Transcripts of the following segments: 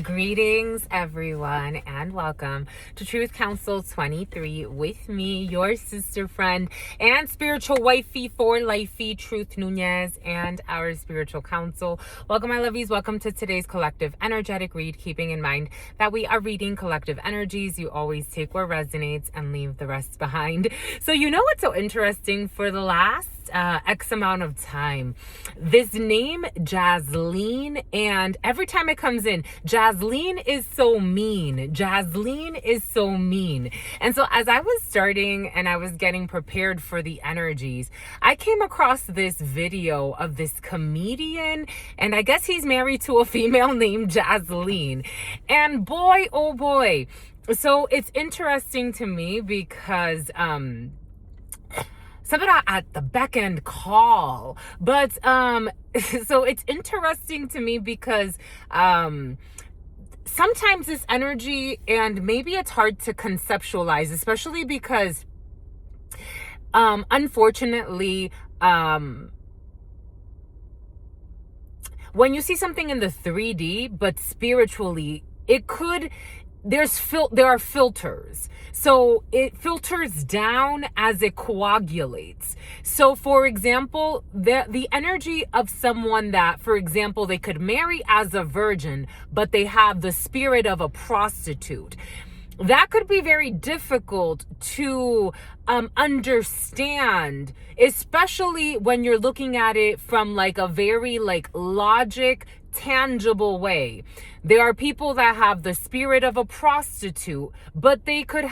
Greetings, everyone, and welcome to Truth Council 23 with me, your sister friend and spiritual wifey for lifey, Truth Nuñez, and our spiritual council. Welcome, my lovies. Welcome to today's collective energetic read, keeping in mind that we are reading collective energies. You always take what resonates and leave the rest behind. So you know what's so interesting? For the last X amount of time, this name Jasleen, and every time it comes in, Jasleen is so mean. Jasleen is so mean. And so as I was starting and I was getting prepared for the energies, I came across this video of this comedian, and I guess he's married to a female named Jasleen. And boy, oh boy. So it's interesting to me because something at the back end call, but so it's interesting to me because sometimes this energy, and maybe it's hard to conceptualize, especially because unfortunately when you see something in the 3D but spiritually, it could, there are filters. So it filters down as it coagulates. So for example, the energy of someone that, for example, they could marry as a virgin, but they have the spirit of a prostitute. That could be very difficult to understand, especially when you're looking at it from like a very logic, tangible way. There are people that have the spirit of a prostitute, but they could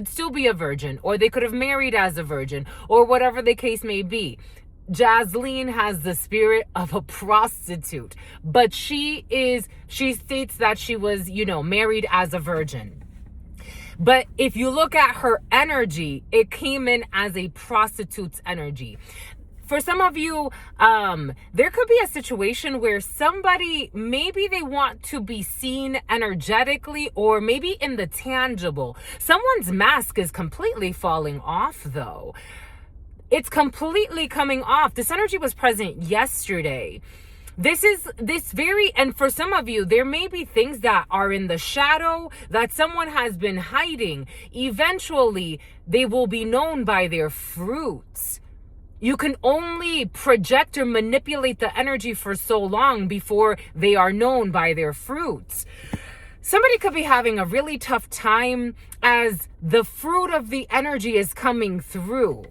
still be a virgin, or they could have married as a virgin, or whatever the case may be. Jasleen has the spirit of a prostitute, but she states that she was, married as a virgin. But if you look at her energy, it came in as a prostitute's energy. For some of you, there could be a situation where somebody, maybe they want to be seen energetically, or maybe in the tangible. Someone's mask is completely falling off, though. It's completely coming off. This energy was present yesterday. And for some of you, there may be things that are in the shadow that someone has been hiding. Eventually, they will be known by their fruits. You can only project or manipulate the energy for so long before they are known by their fruits. Somebody could be having a really tough time as the fruit of the energy is coming through.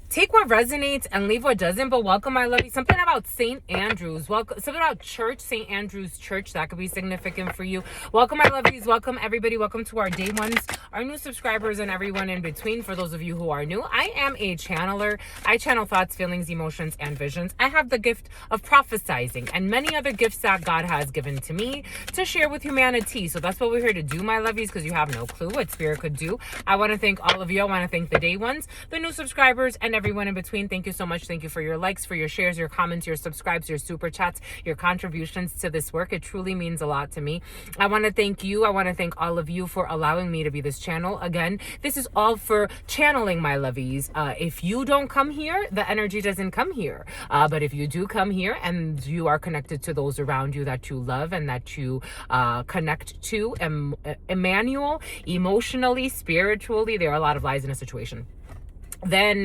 Take what resonates and leave what doesn't, but welcome, my lovey. Something about St. Andrews. Something about church, St. Andrew's Church. That could be significant for you. Welcome, my lovies. Welcome, everybody. Welcome to our day ones, our new subscribers, and everyone in between. For those of you who are new, I am a channeler. I channel thoughts, feelings, emotions, and visions. I have the gift of prophesizing and many other gifts that God has given to me to share with humanity. So that's what we're here to do, my lovies, because you have no clue what spirit could do. I want to thank all of you. I want to thank the day ones, the new subscribers, and everyone in between. Thank you so much. Thank you for your likes, for your shares, your comments, your subscribes, your super chats, your contributions to this work. It truly means a lot to me. I want to thank you. I want to thank all of you for allowing me to be this channel. Again, this is all for channeling, my lovies. If you don't come here, the energy doesn't come here. But if you do come here and you are connected to those around you that you love and that you connect to, Emmanuel, emotionally, spiritually, there are a lot of lies in a situation, then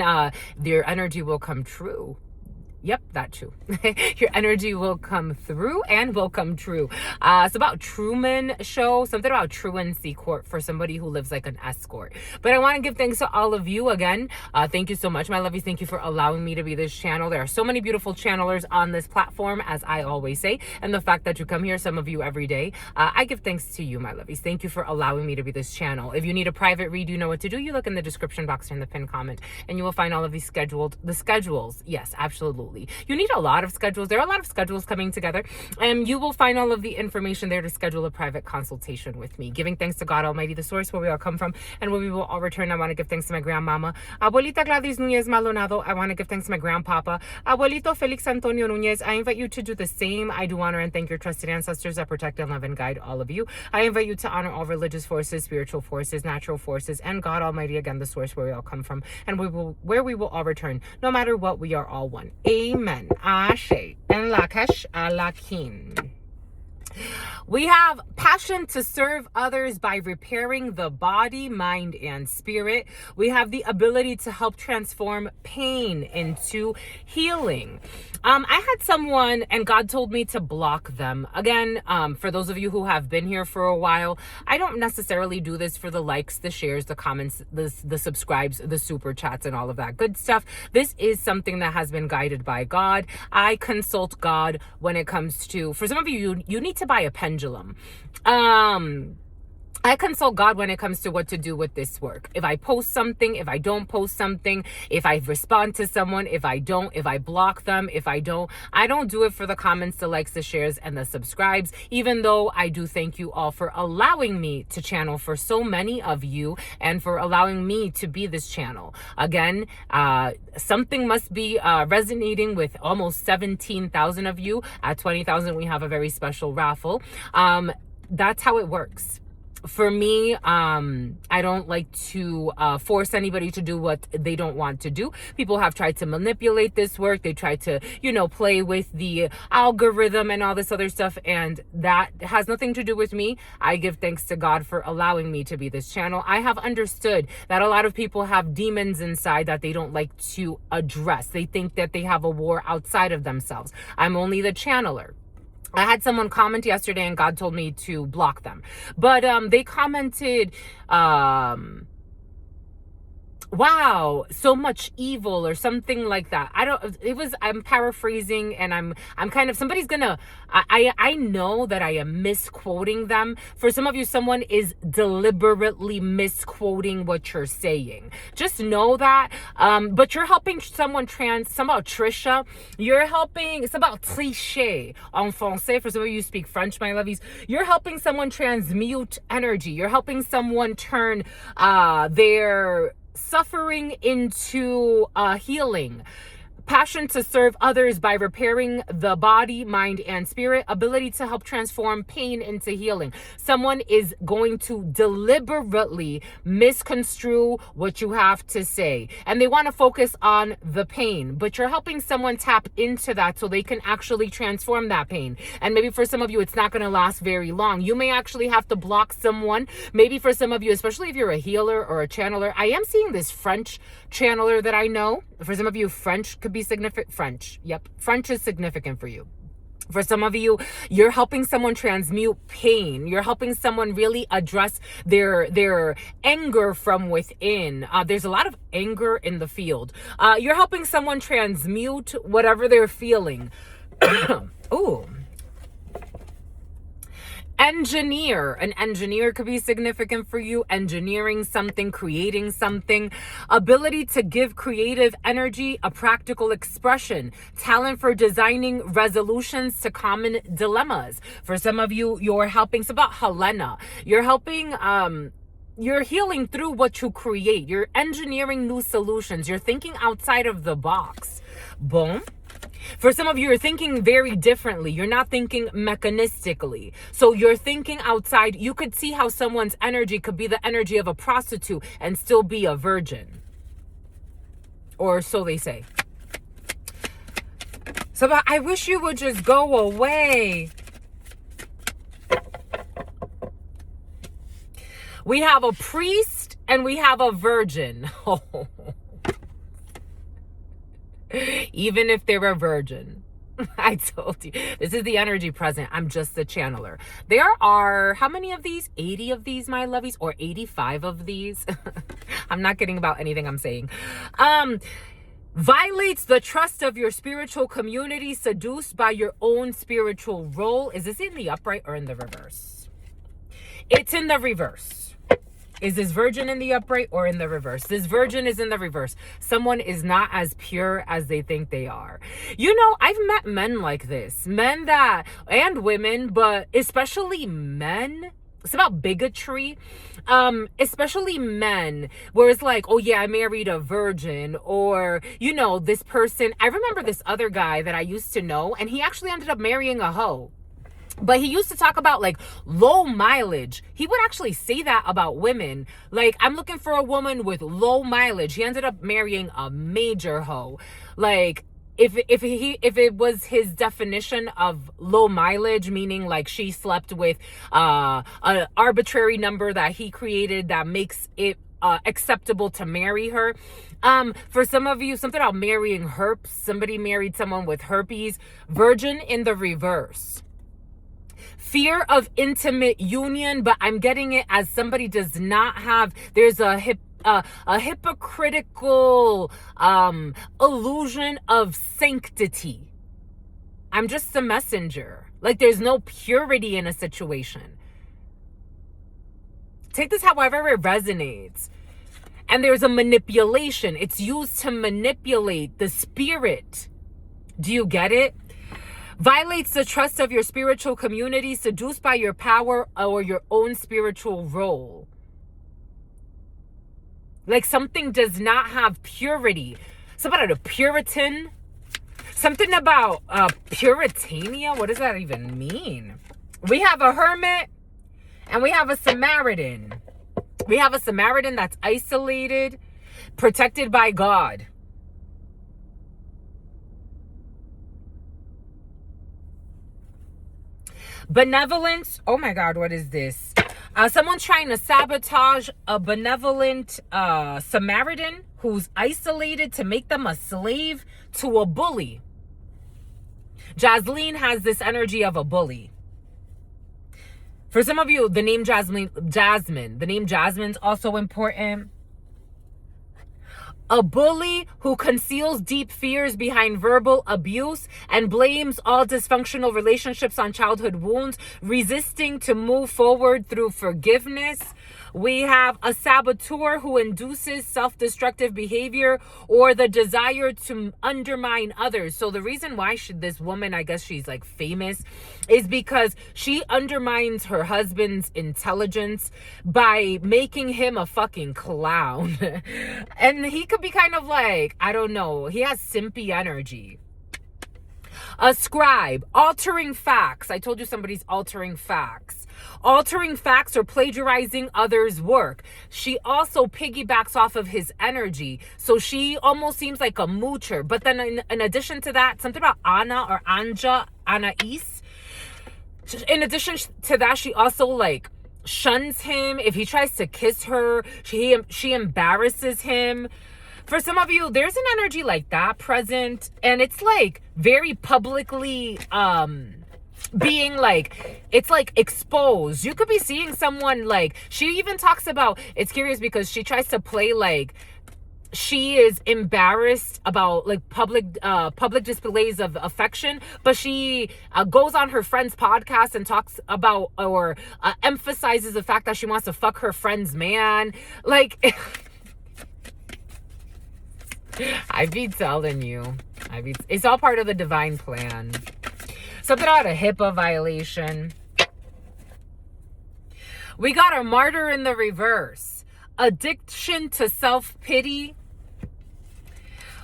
their energy will come true. Yep, that too. Your energy will come through and will come true. It's about Truman Show, something about truancy court for somebody who lives like an escort. But I want to give thanks to all of you again. Thank you so much, my lovies. Thank you for allowing me to be this channel. There are so many beautiful channelers on this platform, as I always say. And the fact that you come here, some of you every day, I give thanks to you, my lovies. Thank you for allowing me to be this channel. If you need a private read, you know what to do. You look in the description box or in the pinned comment, and you will find all of these the schedules. Yes, absolutely. You need a lot of schedules. There are a lot of schedules coming together, and you will find all of the information there to schedule a private consultation with me. Giving thanks to God Almighty, the source where we all come from and where we will all return. I want to give thanks to my grandmama, Abuelita Gladys Nuñez Maldonado. I want to give thanks to my grandpapa, Abuelito Felix Antonio Nuñez. I invite you to do the same. I do honor and thank your trusted ancestors that protect and love and guide all of you. I invite you to honor all religious forces, spiritual forces, natural forces, and God Almighty, again, the source where we all come from and where we will all return. No matter what, we are all one. Amen. Ashe. En Lakesh Alakin. We have passion to serve others by repairing the body, mind, and spirit. We have the ability to help transform pain into healing. I had someone and God told me to block them. Again, for those of you who have been here for a while, I don't necessarily do this for the likes, the shares, the comments, the subscribes, the super chats, and all of that good stuff. This is something that has been guided by God. I consult God when it comes to, for some of you, you need to buy a pendulum. I consult God when it comes to what to do with this work. If I post something, if I don't post something, if I respond to someone, if I don't, if I block them, if I don't do it for the comments, the likes, the shares, and the subscribes, even though I do thank you all for allowing me to channel for so many of you and for allowing me to be this channel. Again, something must be resonating with almost 17,000 of you. At 20,000, we have a very special raffle. That's how it works. For me, I don't like to force anybody to do what they don't want to do. People have tried to manipulate this work. They try to, play with the algorithm and all this other stuff. And that has nothing to do with me. I give thanks to God for allowing me to be this channel. I have understood that a lot of people have demons inside that they don't like to address. They think that they have a war outside of themselves. I'm only the channeler. I had someone comment yesterday and God told me to block them. But they commented, wow, so much evil or something like that. I'm paraphrasing and I'm kind of, somebody's gonna, I know that I am misquoting them. For some of you, someone is deliberately misquoting what you're saying. Just know that. But you're helping someone somehow Trisha, you're helping, it's about cliché en français. For some of you who speak French, my lovies, you're helping someone transmute energy. You're helping someone turn their suffering into healing. Passion to serve others by repairing the body, mind, and spirit. Ability to help transform pain into healing. Someone is going to deliberately misconstrue what you have to say. And they want to focus on the pain. But you're helping someone tap into that so they can actually transform that pain. And maybe for some of you, it's not going to last very long. You may actually have to block someone. Maybe for some of you, especially if you're a healer or a channeler. I am seeing this French channeler that I know. For some of you, French could be significant. French. Yep. French is significant for you. For some of you, you're helping someone transmute pain. You're helping someone really address their anger from within. There's a lot of anger in the field. You're helping someone transmute whatever they're feeling. Ooh. Engineer. An engineer could be significant for you. Engineering something, creating something. Ability to give creative energy a practical expression. Talent for designing resolutions to common dilemmas. For some of you, you're helping. It's about Helena. You're helping, you're healing through what you create. You're engineering new solutions. You're thinking outside of the box. Boom. For some of you, you're thinking very differently. You're not thinking mechanistically. So you're thinking outside. You could see how someone's energy could be the energy of a prostitute and still be a virgin. Or so they say. So I wish you would just go away. We have a priest and we have a virgin. Even if they're a virgin. I told you. This is the energy present. I'm just the channeler. There are, how many of these? 80 of these, my lovies? Or 85 of these? I'm not kidding about anything I'm saying. Violates the trust of your spiritual community, seduced by your own spiritual role. Is this in the upright or in the reverse? It's in the reverse. Is this virgin in the upright or in the reverse? This virgin is in the reverse. Someone is not as pure as they think they are. I've met men like this. Men and women, but especially men. It's about bigotry. Especially men, where it's like, oh yeah, I married a virgin, or, this person. I remember this other guy that I used to know, and he actually ended up marrying a hoe. But he used to talk about low mileage. He would actually say that about women. I'm looking for a woman with low mileage. He ended up marrying a major hoe. if it was his definition of low mileage, meaning like she slept with an arbitrary number that he created that makes it acceptable to marry her. For some of you, something about marrying herpes. Somebody married someone with herpes. Virgin in the reverse. Fear of intimate union, but I'm getting it as somebody does not have, there's a hypocritical illusion of sanctity. I'm just a messenger. Like there's no purity in a situation. Take this however it resonates. And there's a manipulation. It's used to manipulate the spirit. Do you get it? Violates the trust of your spiritual community, seduced by your power or your own spiritual role. Like something does not have purity. Something about a Puritan. Something about Puritania. What does that even mean? We have a hermit and we have a Samaritan. We have a Samaritan that's isolated, protected by God. Benevolence. Oh my God, what is this? Someone's trying to sabotage a benevolent Samaritan who's isolated to make them a slave to a bully. Jasmine has this energy of a bully. For some of you, the name Jasmine, the name Jasmine's also important. A bully who conceals deep fears behind verbal abuse and blames all dysfunctional relationships on childhood wounds, resisting to move forward through forgiveness. We have a saboteur who induces self-destructive behavior or the desire to undermine others. So the reason why this woman, I guess she's like famous, is because she undermines her husband's intelligence by making him a fucking clown. And he could be kind of like, I don't know, he has simpy energy. A scribe, altering facts. I told you somebody's altering facts. Altering facts or plagiarizing others' work. She also piggybacks off of his energy. So she almost seems like a moocher. But then in addition to that, something about Anna or Anja, Anais. In addition to that, she also like shuns him. If he tries to kiss her, she embarrasses him. For some of you, there's an energy like that present. And it's like very publicly being like, it's like exposed. You could be seeing someone like, she even talks about, it's curious because she tries to play like she is embarrassed about like public displays of affection, but she goes on her friend's podcast and talks about or emphasizes the fact that she wants to fuck her friend's man. Like I be telling you, it's all part of the divine plan. Something about a HIPAA violation. We got a martyr in the reverse. Addiction to self-pity.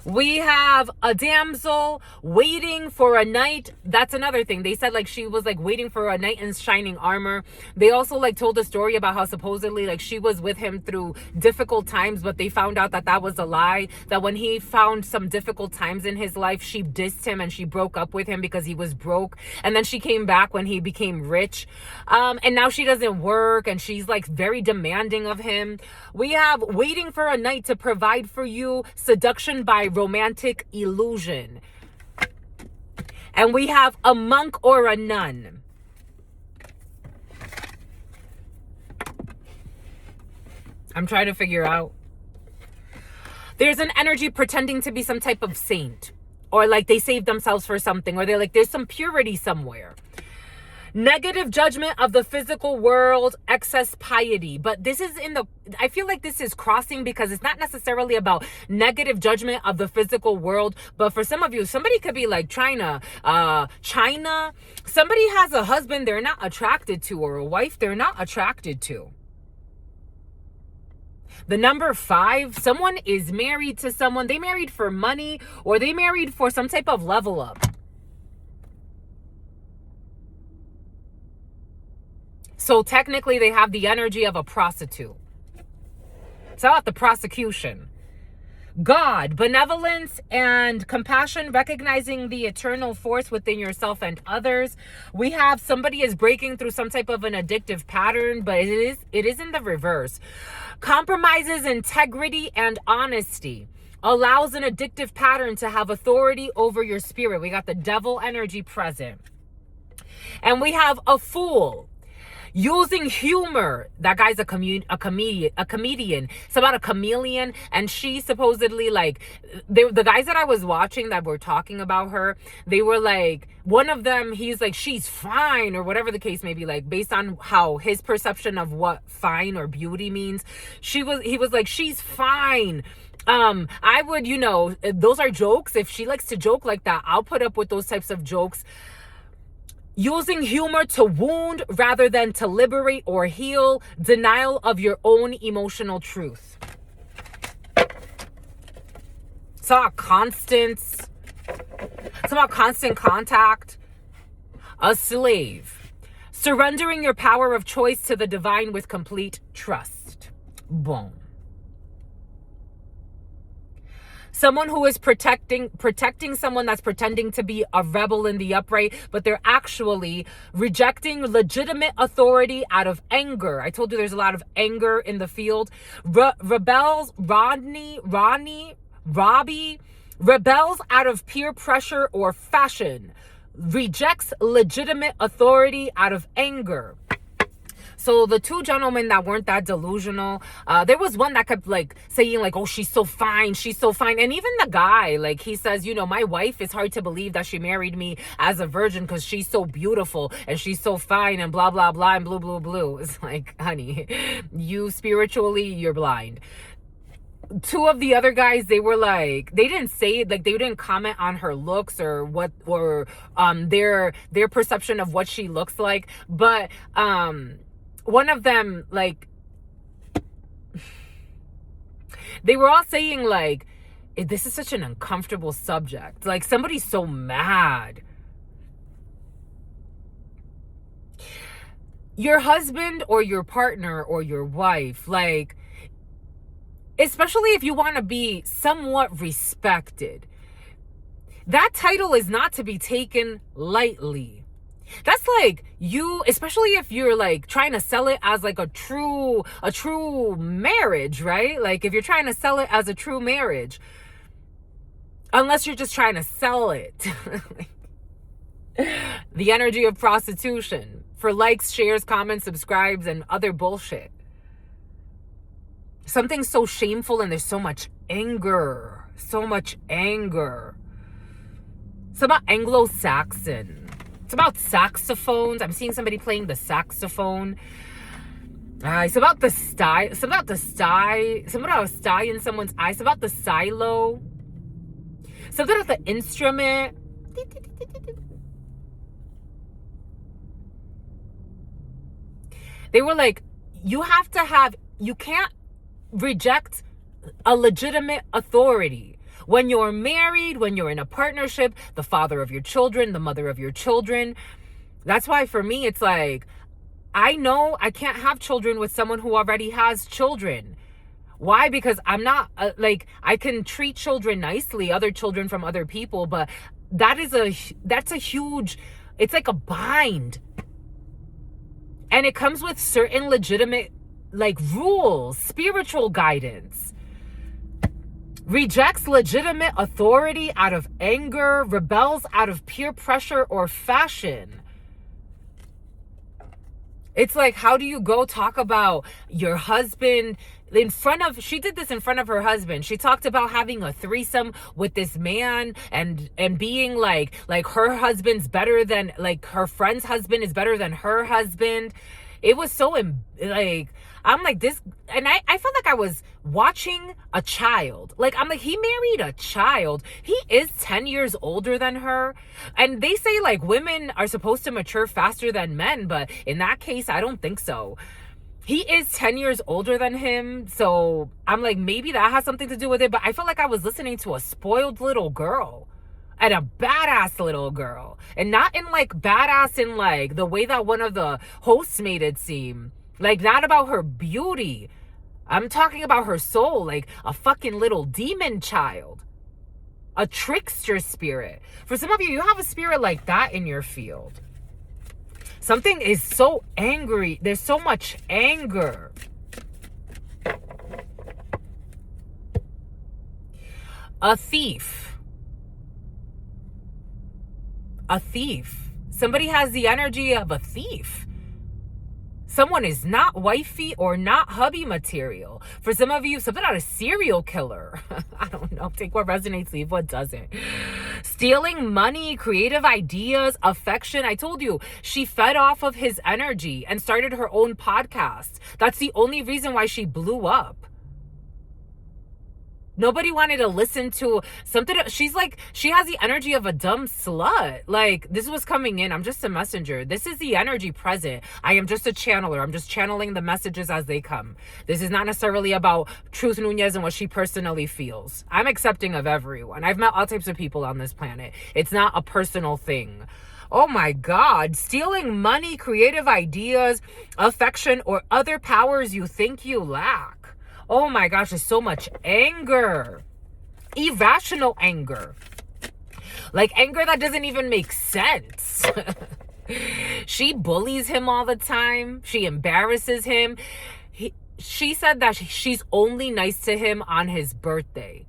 We have a damsel waiting for a knight. That's another thing. They said like she was like waiting for a knight in shining armor. They also like told a story about how supposedly like she was with him through difficult times, but they found out that that was a lie. That when he found some difficult times in his life, she dissed him and she broke up with him because he was broke. And then she came back when he became rich. And now she doesn't work and she's like very demanding of him. We have waiting for a knight to provide for you, seduction by romantic illusion. And we have a monk or a nun. I'm trying to figure out. There's an energy pretending to be some type of saint, or like they saved themselves for something, or they're like there's some purity somewhere. Negative judgment of the physical world, excess piety. But this is I feel like this is crossing because it's not necessarily about negative judgment of the physical world. But for some of you, somebody could be like China. Somebody has a husband they're not attracted to or a wife they're not attracted to. The number 5, someone is married to someone. They married for money or they married for some type of level up. So technically they have the energy of a prostitute. It's about the prosecution. God, benevolence and compassion, recognizing the eternal force within yourself and others. We have somebody is breaking through some type of an addictive pattern, but it is in the reverse. Compromises integrity and honesty. Allows an addictive pattern to have authority over your spirit. We got the devil energy present. And we have a fool. Using humor. That guy's a comedian. It's about a chameleon. And she supposedly, like, the guys that I was watching that were talking about her, they were like, one of them, he's like, she's fine, or whatever the case may be, like, based on how his perception of what fine or beauty means. He was like, she's fine. I would, those are jokes. If she likes to joke like that, I'll put up with those types of jokes. Using humor to wound rather than to liberate or heal. Denial of your own emotional truth. It's about constant contact. A slave. Surrendering your power of choice to the divine with complete trust. Boom. Someone who is protecting someone that's pretending to be a rebel in the upright, but they're actually rejecting legitimate authority out of anger. I told you there's a lot of anger in the field. Rebels, Robbie, rebels out of peer pressure or fashion. Rejects legitimate authority out of anger. So the two gentlemen that weren't that delusional, there was one that kept like saying like, oh, she's so fine. She's so fine. And even the guy, like he says, my wife, is hard to believe that she married me as a virgin because she's so beautiful and she's so fine and blah, blah, blah and blue, blue, blue. It's like, honey, you spiritually, you're blind. Two of the other guys, they were like, they didn't say, like, they didn't comment on her looks or what, or their perception of what she looks like. But one of them, like, they were all saying, like, this is such an uncomfortable subject. Like, somebody's so mad. Your husband or your partner or your wife, like, especially if you want to be somewhat respected, that title is not to be taken lightly. That's like you, especially if you're like trying to sell it as like a true marriage, right? Like if you're trying to sell it as a true marriage, unless you're just trying to sell it. The energy of prostitution for likes, shares, comments, subscribes, and other bullshit. Something so shameful, and there's so much anger. So much anger. It's about Anglo-Saxon. It's about saxophones. I'm seeing somebody playing the saxophone. It's about the sty. It's about the sty. Something about a sty in someone's eye. It's about the silo. Something about the instrument. They were like, you can't reject a legitimate authority. When you're married, when you're in a partnership, the father of your children, the mother of your children. That's why for me, it's like, I know I can't have children with someone who already has children. Why? Because I'm not, I can treat children nicely, other children from other people, but that's a huge, it's like a bind. And it comes with certain legitimate, like, rules, spiritual guidance. Rejects legitimate authority out of anger, rebels out of peer pressure or fashion. It's like, how do you go talk about your husband she did this in front of her husband. She talked about having a threesome with this man and being like her husband's better than, like, her friend's husband is better than her husband. It was so, like, I'm like this, and I felt like I was watching a child. Like, I'm like, he married a child. He is 10 years older than her. And they say, like, women are supposed to mature faster than men, but in that case, I don't think so. He is 10 years older than him, so I'm like, maybe that has something to do with it, but I felt like I was listening to a spoiled little girl. And a badass little girl. And not in, like, badass in, like, the way that one of the hosts made it seem. Like, not about her beauty. I'm talking about her soul, like a fucking little demon child, a trickster spirit. For some of you, you have a spirit like that in your field. Something is so angry. There's so much anger. A thief. A thief. Somebody has the energy of a thief. Someone is not wifey or not hubby material. For some of you, something about a serial killer. I don't know. Take what resonates, leave what doesn't. Stealing money, creative ideas, affection. I told you, she fed off of his energy and started her own podcast. That's the only reason why she blew up. Nobody wanted to listen to something. She's like, she has the energy of a dumb slut. Like, this was coming in. I'm just a messenger. This is the energy present. I am just a channeler. I'm just channeling the messages as they come. This is not necessarily about Truth Nuñez and what she personally feels. I'm accepting of everyone. I've met all types of people on this planet. It's not a personal thing. Oh my God. Stealing money, creative ideas, affection, or other powers you think you lack. Oh my gosh, there's so much anger. Irrational anger. Like anger that doesn't even make sense. She bullies him all the time. She embarrasses him. She said that she's only nice to him on his birthday.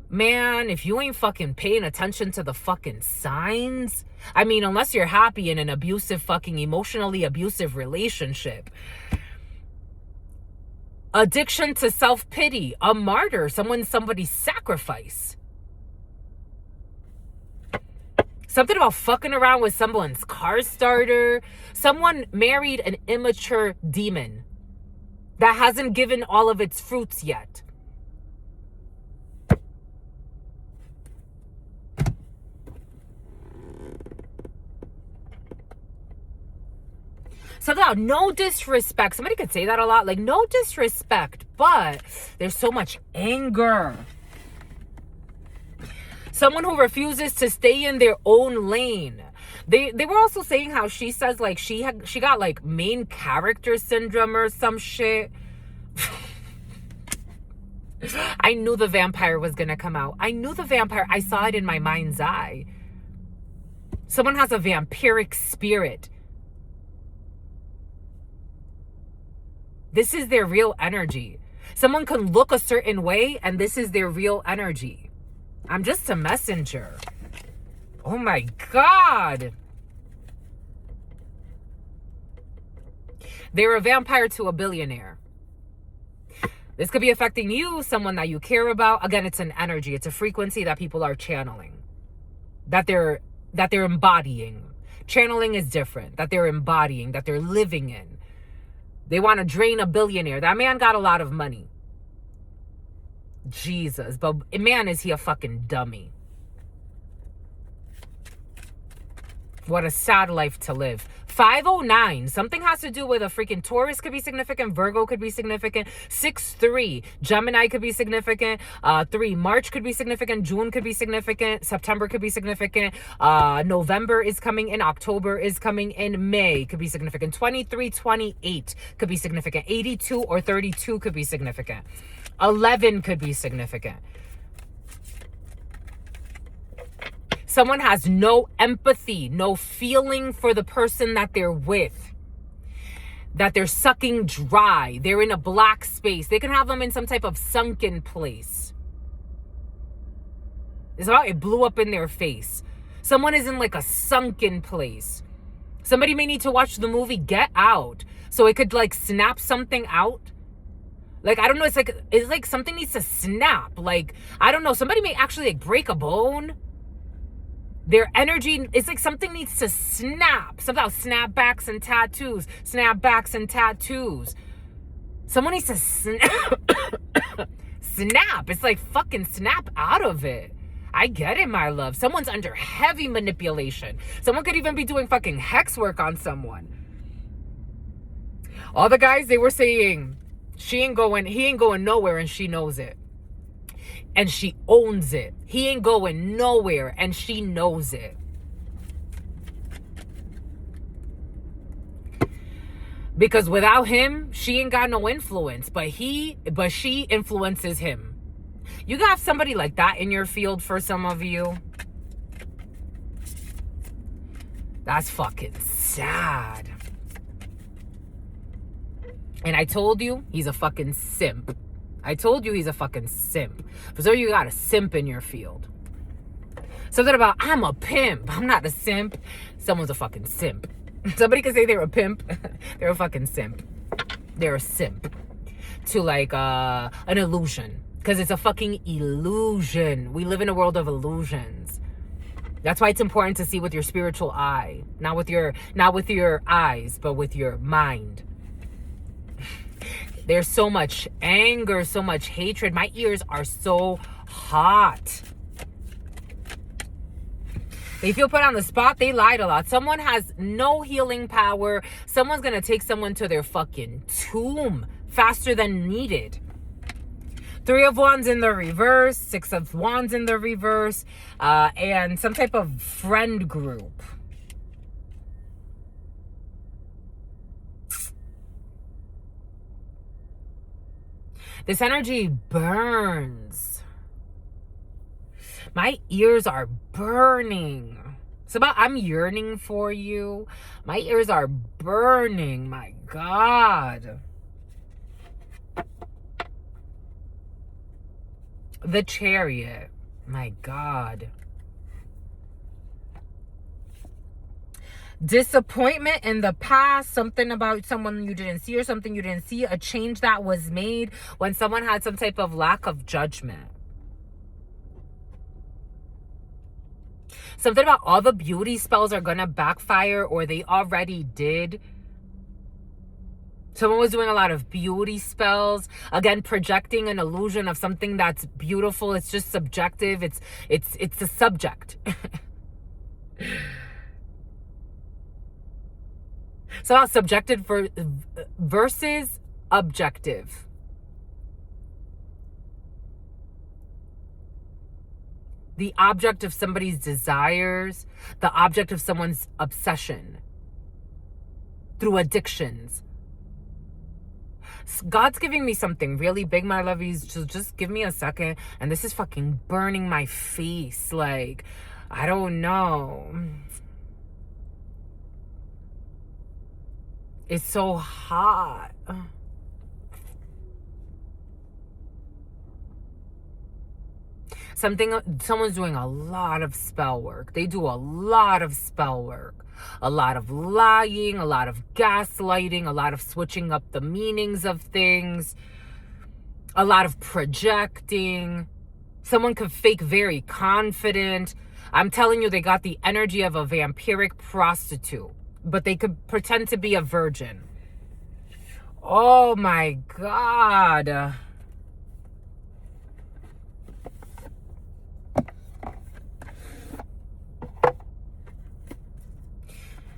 Man, if you ain't fucking paying attention to the fucking signs, I mean, unless you're happy in an abusive, fucking emotionally abusive relationship. Addiction to self-pity, a martyr, somebody's sacrifice. Something about fucking around with someone's car starter. Someone married an immature demon that hasn't given all of its fruits yet. Something about no disrespect. Somebody could say that a lot, like no disrespect, but there's so much anger. Someone who refuses to stay in their own lane. They were also saying how she says like she got like main character syndrome or some shit. I knew the vampire was gonna come out. I knew the vampire. I saw it in my mind's eye. Someone has a vampiric spirit. This is their real energy. Someone can look a certain way and this is their real energy. I'm just a messenger. Oh my God. They're a vampire to a billionaire. This could be affecting you, someone that you care about. Again, it's an energy. It's a frequency that people are channeling. That they're embodying. Channeling is different. That they're embodying, that they're living in. They want to drain a billionaire. That man got a lot of money. Jesus. But man, is he a fucking dummy. What a sad life to live. 509. Something has to do with a freaking Taurus could be significant. Virgo could be significant. 6-3. Gemini could be significant. 3. March could be significant. June could be significant. September could be significant. November is coming in. October is coming in. May could be significant. 23, 28 could be significant. 82 or 32 could be significant. 11 could be significant. Someone has no empathy, no feeling for the person that they're with. That they're sucking dry. They're in a black space. They can have them in some type of sunken place. It's about it blew up in their face. Someone is in like a sunken place. Somebody may need to watch the movie Get Out so it could like snap something out. Like, I don't know, it's like something needs to snap. Like, I don't know, somebody may actually like break a bone. Their energy, it's like something needs to snap. Something about snapbacks and tattoos. Snapbacks and tattoos. Someone needs to snap. Snap. It's like fucking snap out of it. I get it, my love. Someone's under heavy manipulation. Someone could even be doing fucking hex work on someone. All the guys, they were saying, he ain't going nowhere and she knows it. And she owns it. He ain't going nowhere and she knows it. Because without him, she ain't got no influence, but she influences him. You got somebody like that in your field for some of you. That's fucking sad. And I told you, he's a fucking simp. I told you he's a fucking simp. For some of you got a simp in your field. Something about, I'm a pimp. I'm not a simp. Someone's a fucking simp. Somebody can say they're a pimp. They're a fucking simp. They're a simp. To like an illusion. Because it's a fucking illusion. We live in a world of illusions. That's why it's important to see with your spiritual eye. Not with your eyes, but with your mind. There's so much anger, so much hatred. My ears are so hot. They feel put on the spot. They lied a lot. Someone has no healing power. Someone's going to take someone to their fucking tomb faster than needed. 3 of Wands in the reverse. 6 of Wands in the reverse. And some type of friend group. This energy burns. My ears are burning. It's about I'm yearning for you. My ears are burning. My God. The Chariot. My God. Disappointment in the past, something about someone you didn't see or something you didn't see, a change that was made when someone had some type of lack of judgment. Something about all the beauty spells are gonna backfire, or they already did. Someone was doing a lot of beauty spells, again projecting an illusion of something that's beautiful. It's just subjective. It's a subject. So subjective versus objective. The object of somebody's desires, the object of someone's obsession through addictions. God's giving me something really big, my lovies. Just give me a second. And this is fucking burning my face. Like, I don't know. It's so hot. Someone's doing a lot of spell work. They do a lot of spell work. A lot of lying, a lot of gaslighting, a lot of switching up the meanings of things, a lot of projecting. Someone could fake very confident. I'm telling you, they got the energy of a vampiric prostitute, but they could pretend to be a virgin. Oh my God.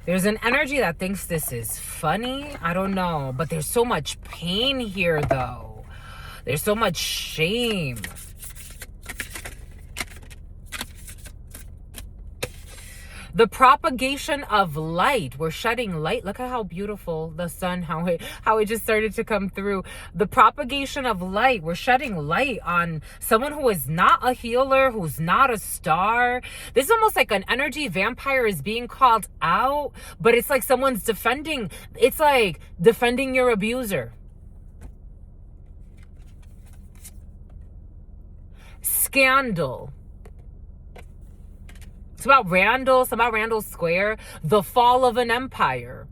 There's an energy that thinks this is funny. I don't know. But there's so much pain here, though. There's so much shame. The propagation of light. We're shedding light. Look at how beautiful the sun, how it just started to come through. The propagation of light. We're shedding light on someone who is not a healer, who's not a star. This is almost like an energy vampire is being called out, but it's like someone's defending. It's like defending your abuser. Scandal. It's about Randall Square, the fall of an empire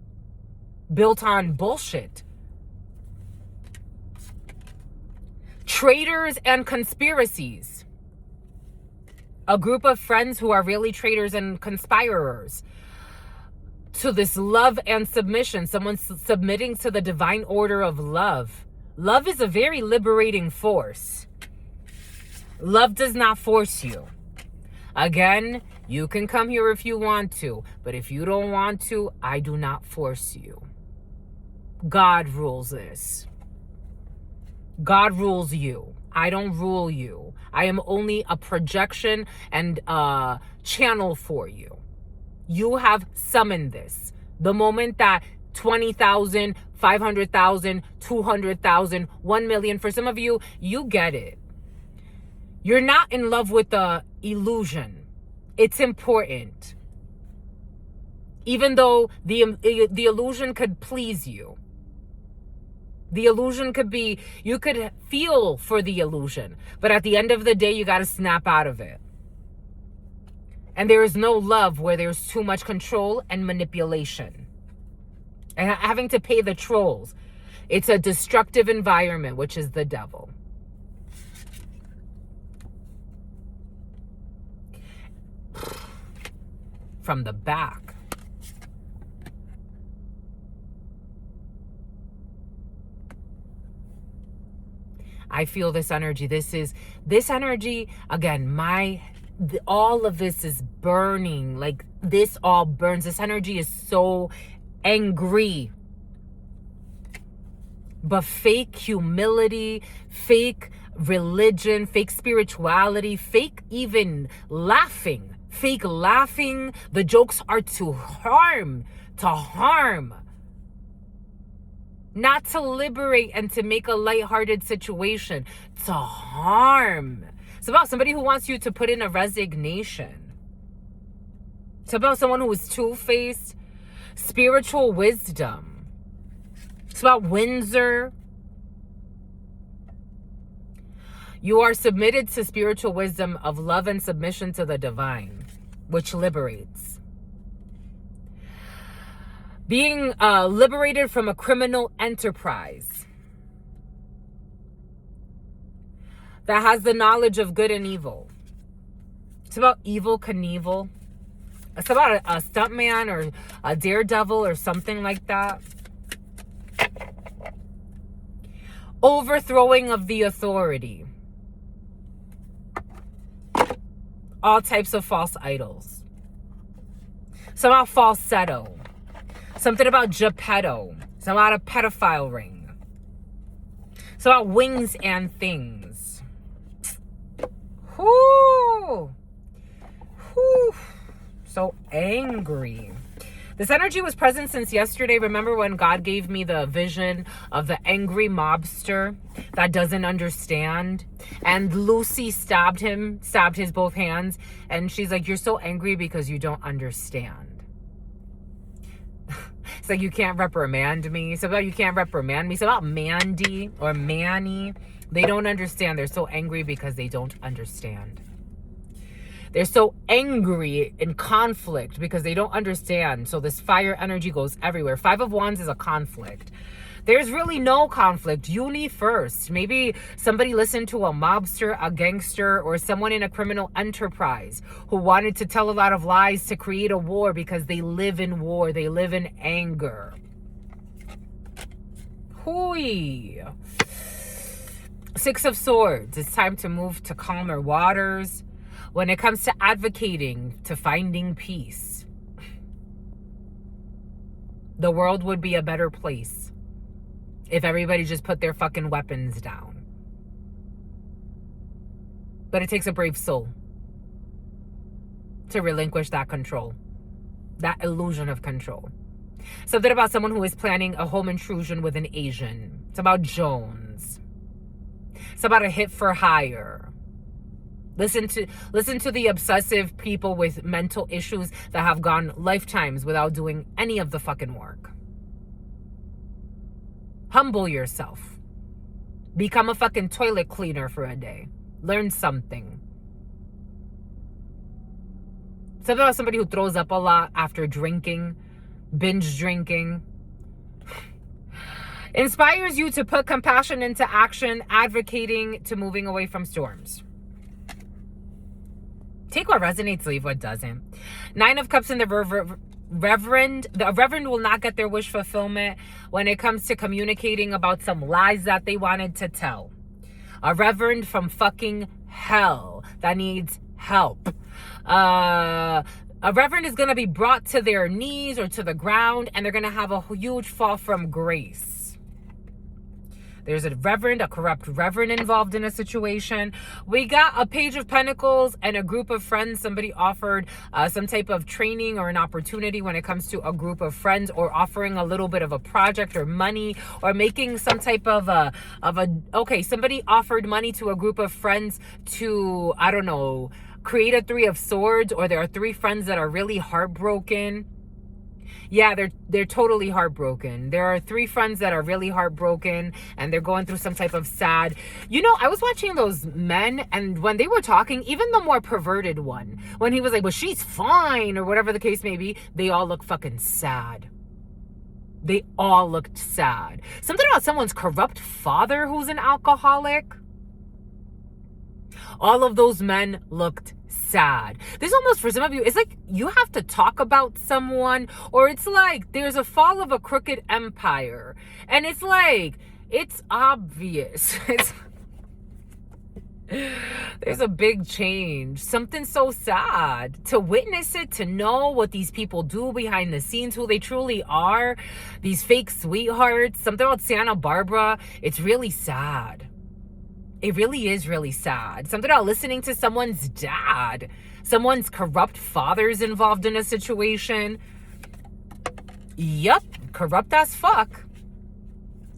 built on bullshit. Traitors and conspiracies. A group of friends who are really traitors and conspirers to this love and submission. Someone submitting to the divine order of love. Love is a very liberating force. Love does not force you. Again, you can come here if you want to, but if you don't want to, I do not force you. God rules this. God rules you. I don't rule you. I am only a projection and a channel for you. You have summoned this. The moment that 20,000, 500,000, 200,000, 1 million. For some of you, you get it. You're not in love with the illusion. It's important. Even though the illusion could please you. The illusion could be, you could feel for the illusion. But at the end of the day, you got to snap out of it. And there is no love where there's too much control and manipulation. And having to pay the trolls. It's a destructive environment, which is the devil. From the back. I feel this energy. This energy, again, all of this is burning. Like, this all burns. This energy is so angry. But fake humility, fake religion, fake spirituality, fake even laughing. Fake laughing. The jokes are to harm. Not to liberate and to make a lighthearted situation. To harm. It's about somebody who wants you to put in a resignation. It's about someone who is two-faced. Spiritual wisdom. It's about Windsor. You are submitted to spiritual wisdom of love and submission to the divine, which liberates. Being liberated from a criminal enterprise that has the knowledge of good and evil. It's about Evel Knievel. It's about a stuntman or a daredevil or something like that. Overthrowing of the authority. All types of false idols. Some about falsetto. Something about Geppetto. Some about a pedophile ring. Some about wings and things. Whoo! Whoo! So angry. This energy was present since yesterday. Remember when God gave me the vision of the angry mobster that doesn't understand? And Lucy stabbed his both hands. And she's like, you're so angry because you don't understand. It's like, you can't reprimand me. It's about, you can't reprimand me. It's about Mandy or Manny. They don't understand. They're so angry because they don't understand. They're so angry in conflict because they don't understand. So this fire energy goes everywhere. 5 of Wands is a conflict. There's really no conflict. Uni first. Maybe somebody listened to a mobster, a gangster, or someone in a criminal enterprise who wanted to tell a lot of lies to create a war because they live in war. They live in anger. Hooey. 6 of Swords. It's time to move to calmer waters. When it comes to advocating, to finding peace, the world would be a better place if everybody just put their fucking weapons down. But it takes a brave soul to relinquish that control, that illusion of control. Something about someone who is planning a home intrusion with an Asian. It's about Jones. It's about a hit for hire. Listen to the obsessive people with mental issues that have gone lifetimes without doing any of the fucking work. Humble yourself. Become a fucking toilet cleaner for a day. Learn something. Something about somebody who throws up a lot after drinking, binge drinking. Inspires you to put compassion into action, advocating to moving away from storms. Take what resonates, leave what doesn't. 9 of Cups in the Reverend. The Reverend will not get their wish fulfillment when it comes to communicating about some lies that they wanted to tell. A Reverend from fucking hell that needs help. A Reverend is going to be brought to their knees or to the ground, and they're going to have a huge fall from grace. There's a corrupt reverend involved in a situation. We got a Page of Pentacles and a group of friends. Somebody offered some type of training or an opportunity when it comes to a group of friends, or offering a little bit of a project or money, or making some type of somebody offered money to a group of friends to, I don't know, create a Three of Swords, or there are three friends that are really heartbroken. Yeah, they're totally heartbroken. There are three friends that are really heartbroken, and they're going through some type of sad. You know, I was watching those men, and when they were talking, even the more perverted one, when he was like, well, she's fine, or whatever the case may be, they all look fucking sad. They all looked sad. Something about someone's corrupt father who's an alcoholic. All of those men looked sad. This almost, for some of you, it's like you have to talk about someone, or it's like there's a fall of a crooked empire, and it's like, it's obvious. There's a big change. Something so sad. To witness it, to know what these people do behind the scenes, who they truly are, these fake sweethearts. Something about Santa Barbara. It's really sad. It really is really sad. Something about listening to someone's dad. Someone's corrupt father's involved in a situation. Yup. Corrupt as fuck.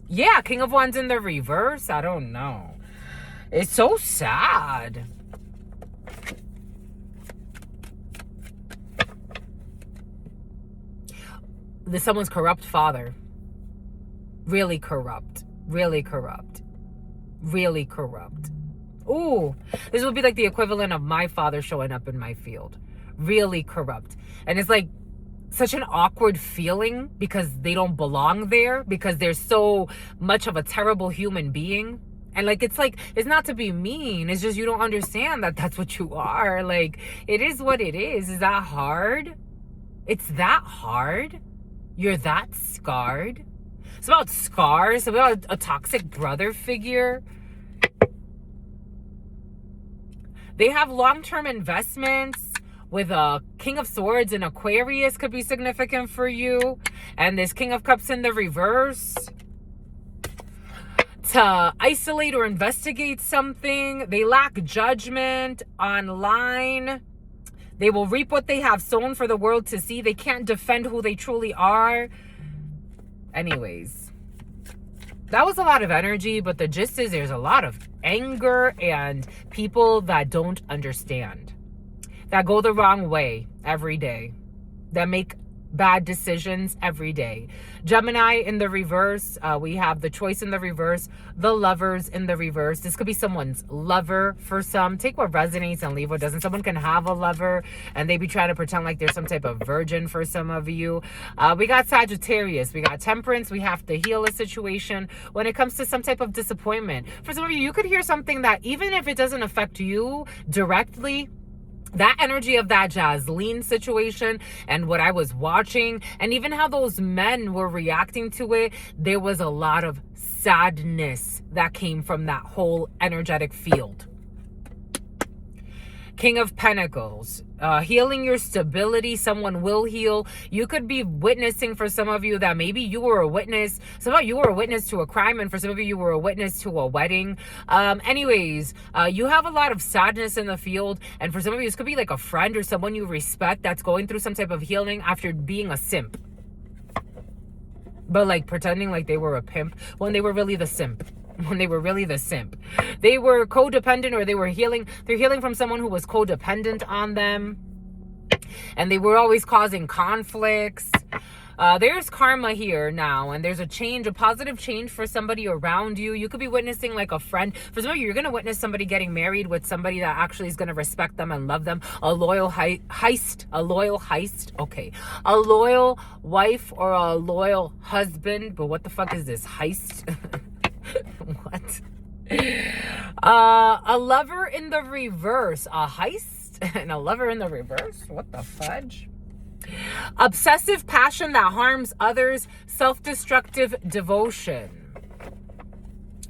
Yeah, King of Wands in the reverse. I don't know. It's so sad. Someone's corrupt father. Really corrupt. Really corrupt. Really corrupt. Ooh, this would be like the equivalent of my father showing up in my field. Really corrupt. And it's like such an awkward feeling because they don't belong there, because they're so much of a terrible human being. And like, it's not to be mean. It's just, you don't understand that that's what you are. Like, it is what it is. Is that hard? It's that hard? You're that scarred? It's about scars. It's about a toxic brother figure. They have long-term investments with a King of Swords and Aquarius could be significant for you. And this King of Cups in the reverse. To isolate or investigate something. They lack judgment online. They will reap what they have sown for the world to see. They can't defend who they truly are. Anyways, that was a lot of energy, but the gist is there's a lot of anger and people that don't understand, that go the wrong way every day, that make bad decisions every day. Gemini in the reverse. We have the Choice in the reverse, the Lovers in the reverse. This could be someone's lover for some. Take what resonates and leave what doesn't. Someone can have a lover and they be trying to pretend like they're some type of virgin for some of you. We got Sagittarius. We got Temperance. We have to heal a situation when it comes to some type of disappointment. For some of you, you could hear something that even if it doesn't affect you directly, that energy of that Jasleen situation and what I was watching, and even how those men were reacting to it, there was a lot of sadness that came from that whole energetic field. King of Pentacles, healing your stability. Someone will heal. You could be witnessing, for some of you, that maybe you were a witness. Some of you were a witness to a crime, and for some of you were a witness to a wedding. Anyways, you have a lot of sadness in the field, and for some of you, this could be like a friend or someone you respect that's going through some type of healing after being a simp. But like pretending like they were a pimp when they were really the simp. When they were really the simp. They were codependent, or they were healing. They're healing from someone who was codependent on them. And they were always causing conflicts. There's karma here now, and there's a change, a positive change for somebody around you. You could be witnessing like a friend. For some of you, you're going to witness somebody getting married with somebody that actually is going to respect them and love them. A loyal heist. Okay. A loyal wife or a loyal husband. But what the fuck is this? Heist? What? A lover in the reverse. A heist and a lover in the reverse? What the fudge? Obsessive passion that harms others. Self-destructive devotion.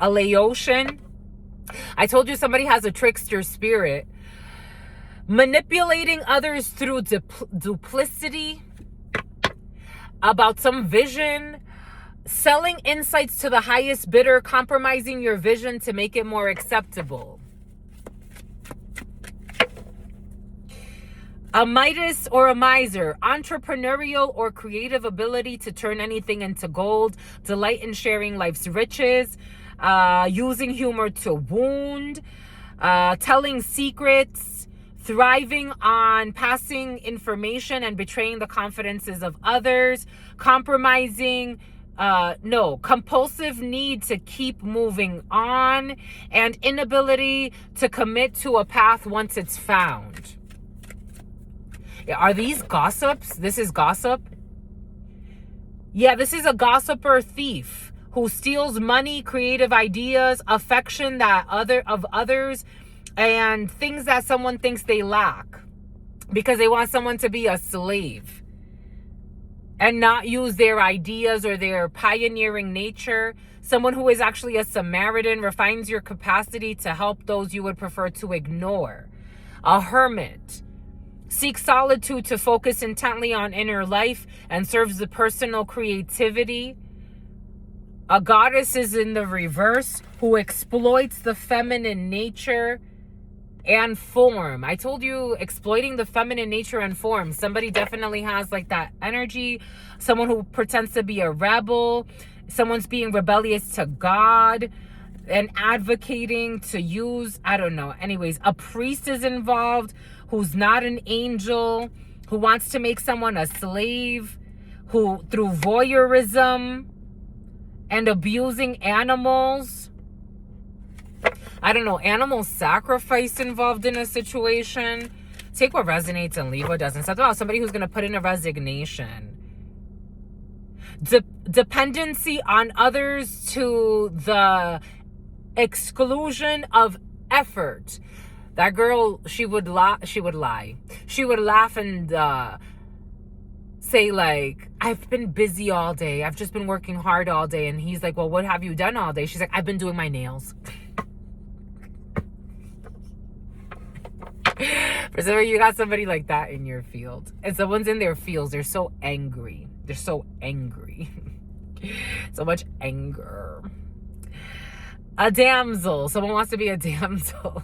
A Laotian. I told you somebody has a trickster spirit. Manipulating others through duplicity. About some vision. selling insights to the highest bidder, compromising your vision to make it more acceptable. A Midas or a miser, entrepreneurial or creative ability to turn anything into gold, delight in sharing life's riches, using humor to wound, telling secrets, thriving on passing information and betraying the confidences of others, compromising, compulsive need to keep moving on, and inability to commit to a path once it's found. Are these gossips? This is gossip? Yeah, this is a gossiper thief who steals money, creative ideas, affection of others, and things that someone thinks they lack because they want someone to be a slave and not use their ideas or their pioneering nature. Someone who is actually a Samaritan, refines your capacity to help those you would prefer to ignore. A hermit seeks solitude to focus intently on inner life and serves the personal creativity. A goddess is in the reverse, who exploits the feminine nature and form. I told you, exploiting the feminine nature and form. Somebody definitely has like that energy. Someone who pretends to be a rebel. Someone's being rebellious to God and advocating to use, I don't know. Anyways, a priest is involved who's not an angel, who wants to make someone a slave, who through voyeurism and abusing animals. I don't know, animal sacrifice involved in a situation. Take what resonates and leave what doesn't. Something about somebody who's going to put in a resignation. Dependency on others to the exclusion of effort. That girl, she would lie. She would laugh and say like, I've been busy all day. I've just been working hard all day. And he's like, well, what have you done all day? She's like, I've been doing my nails. For some of you got somebody like that in your field. And someone's in their fields. They're so angry. They're so angry. So much anger. A damsel. Someone wants to be a damsel.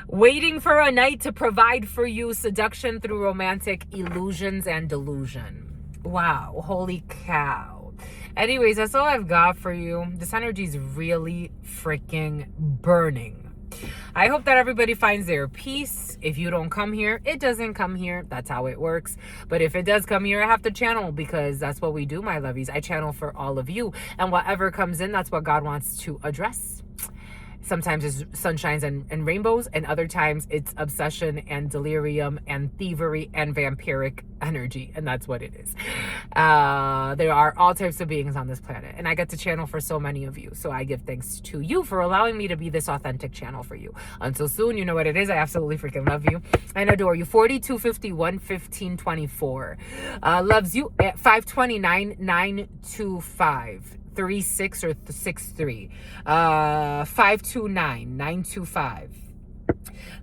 Waiting for a knight to provide for you, seduction through romantic illusions and delusion. Wow, holy cow. Anyways, that's all I've got for you. This energy is really freaking burning. I hope that everybody finds their peace. If you don't come here, it doesn't come here. That's how it works. But if it does come here, I have to channel, because that's what we do, my lovies. I channel for all of you. And whatever comes in, that's what God wants to address. Sometimes it's sunshines and rainbows, and other times it's obsession and delirium and thievery and vampiric energy, and that's what it is. There are all types of beings on this planet, and I get to channel for so many of you, so I give thanks to you for allowing me to be this authentic channel for you. Until soon, you know what it is. I absolutely freaking love you and adore you. 4251 1524 loves you at 529 925 36 or 63 529 925.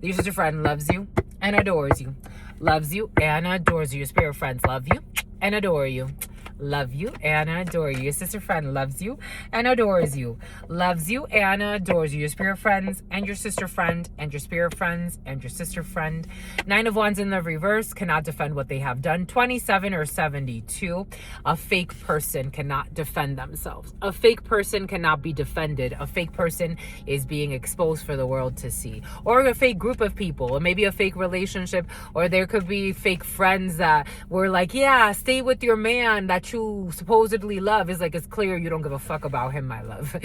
Your sister friend loves you and adores you. Loves you and adores you. Your spirit friends love you and adore you. Love you and adore you. Your sister friend loves you and adores you. Loves you and adores you. Your spirit friends and your sister friend and your spirit friends and your sister friend. 9 of Wands in the reverse, cannot defend what they have done. 27 or 72. A fake person cannot defend themselves. A fake person cannot be defended. A fake person is being exposed for the world to see. Or a fake group of people, or maybe a fake relationship, or there could be fake friends that were like, yeah, stay with your man that you supposedly love. Is like, it's clear you don't give a fuck about him, my love.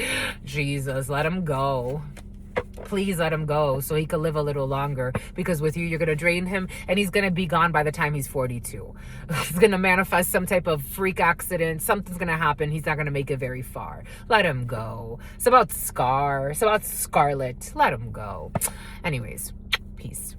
Jesus, let him go. Please let him go so he could live a little longer, because with you, you're going to drain him and he's going to be gone by the time he's 42. He's going to manifest some type of freak accident. Something's going to happen. He's not going to make it very far. Let him go. It's about Scar. It's about Scarlet. Let him go. Anyways, peace.